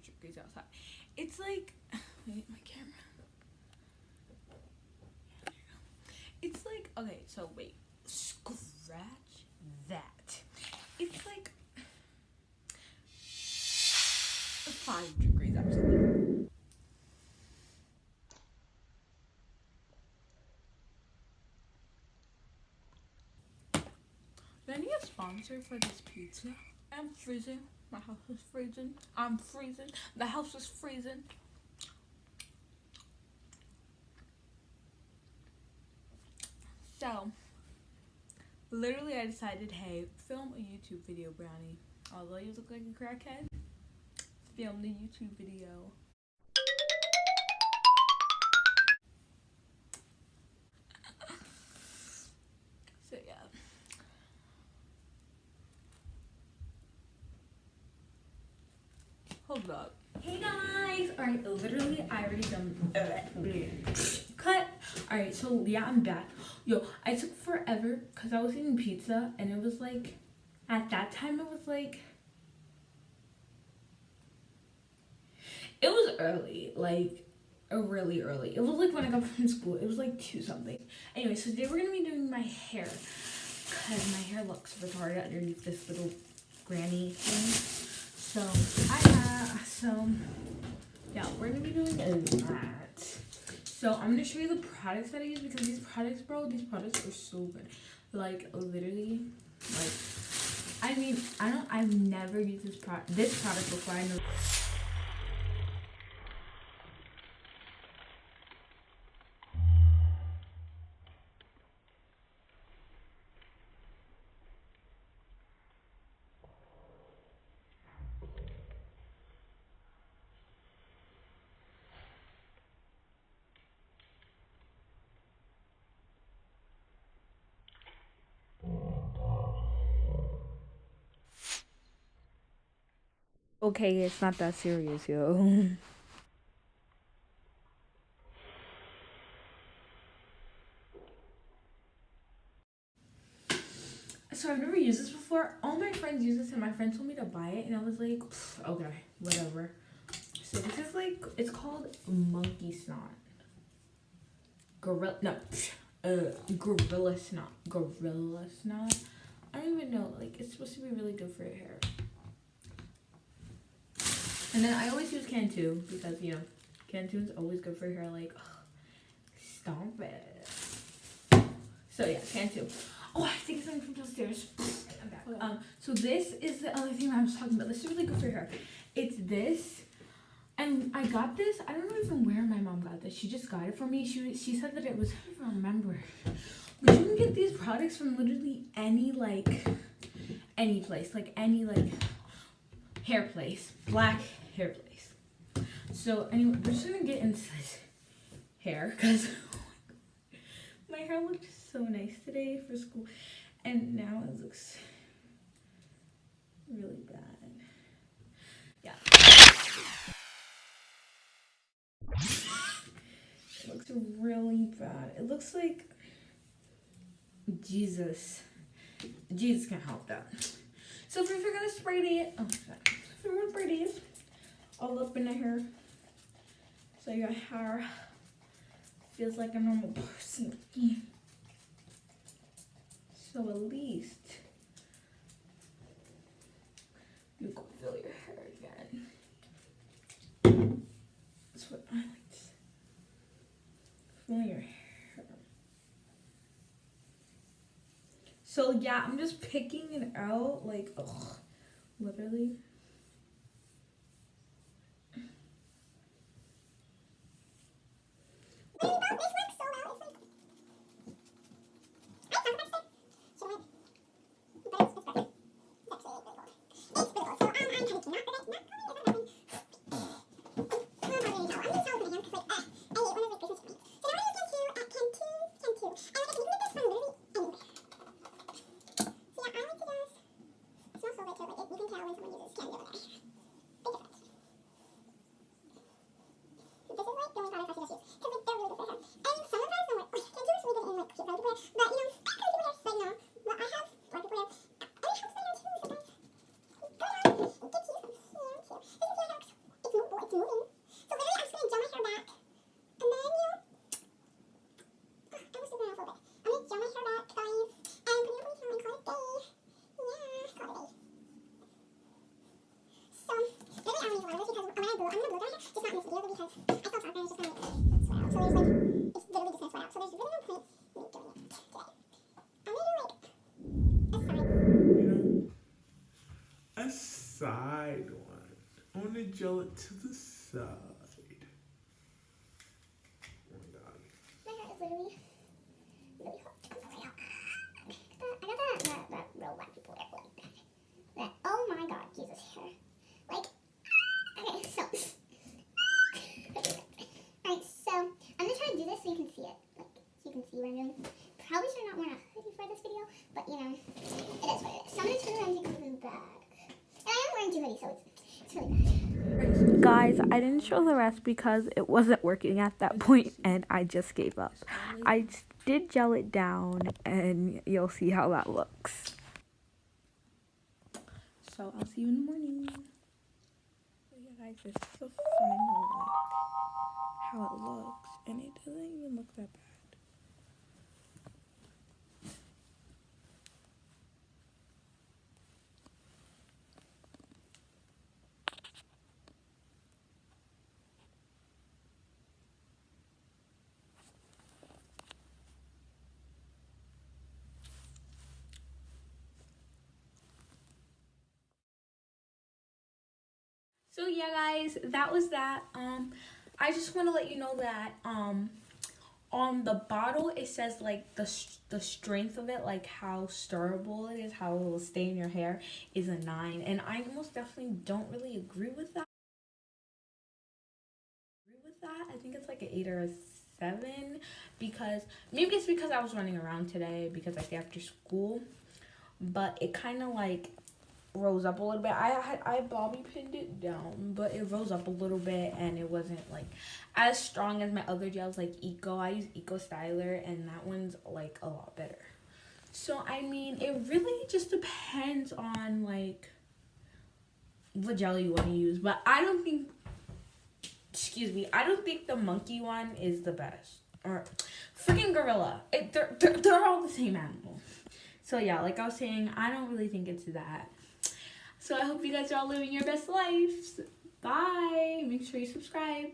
degrees outside. It's like, wait, my camera. It's like, okay, so wait, scratch that. It's like 5 degrees outside. Do I need a sponsor for this pizza? I'm freezing. My house is freezing. I'm freezing. The house is freezing. So, literally I decided, hey, film a YouTube video, Brownie. Although you look like a crackhead, film the YouTube video. So, yeah. Hold up. Hey guys! Alright, literally, I already done cut. Alright, so yeah, I'm back. Yo, I took forever because I was eating pizza and it was like, at that time, it was like, it was early, like, really early. It was like when I got from school. It was like 2 something. Anyway, so today we're gonna be doing my hair because my hair looks retarded underneath this little granny thing. So yeah, we're gonna be doing that. So I'm gonna show you the products that I use because these products, bro, these products are so good. Like literally, like, I mean, I've never used this product before. I know. Okay, it's not that serious, yo. So I've never used this before. All my friends use this and my friend told me to buy it and I was like, okay, whatever. So this is like, it's called Monkey Snot. Gorilla Snot. Gorilla Snot. I don't even know, like, it's supposed to be really good for your hair. And then I always use Cantu because, you know, Cantu is always good for your hair. Like, ugh, stop it. So yeah, Cantu. Oh, I have to get something from downstairs. I'm back. Okay. So this is the other thing I was talking about. This is really good for your hair. It's this. And I got this. I don't know even where my mom got this. She just got it for me. She said that it was, I don't even remember. But you can get these products from literally any place. Like any hair place. Black hair place. So anyway, we're just gonna get into this hair because my hair looked so nice today for school. And now it looks really bad. Yeah. It looks really bad. It looks like Jesus can't help that. So if you're gonna spray it, if you're gonna spray it all up in the hair, so your hair feels like a normal person. So at least you can feel your hair again. That's what I like to say. Feel your hair. So yeah, I'm just picking it out, like, ugh, literally. I'm gonna blow dry it, just not in this video because I felt confident it's just gonna like sweat out. So there's like, it's literally just gonna sweat out. So there's really no point in me doing it today. I'm gonna do like a side one. I want to gel it to the side. Oh my god. My hair is literally really hot. I got that real black people hair like that. Oh my god, Jesus hair. Like, okay, so. Alright, so I'm gonna try to do this so you can see it. Like, so you can see what I'm doing. Probably should not wear a hoodie for this video, but you know, it is what it is. So I'm gonna turn around because it's bad. And I am wearing 2 hoodies, so it's really bad. Guys, I didn't show the rest because it wasn't working at that point and I just gave up. I did gel it down and you'll see how that looks. So I'll see you in the morning. So yeah guys, this is the final look, how it looks, and it doesn't even look that bad. So yeah guys, that was that. I just want to let you know that on the bottle it says like the strength of it, like how stirrable it is, how it will stay in your hair, is a 9, and I most definitely don't really agree with that. I think it's like an 8 or a 7, because maybe it's because I was running around today because I stay after school, but it kind of like rose up a little bit. I bobby pinned it down, but it rose up a little bit and it wasn't like as strong as my other gels, like Eco. I use Eco Styler and that one's like a lot better. So I mean, it really just depends on like what gel you want to use, but I don't think, I don't think the monkey one is the best, or freaking gorilla. They're all the same animal. So yeah, like I was saying, I don't really think it's that. So I hope you guys are all living your best lives. Bye. Make sure you subscribe.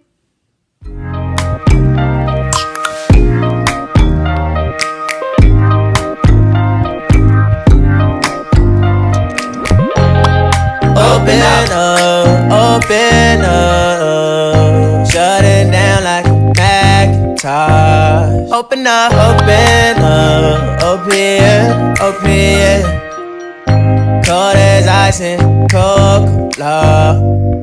Open up, shut it down like a Macintosh. Open up, open here. Cold as ice and Coca-Cola.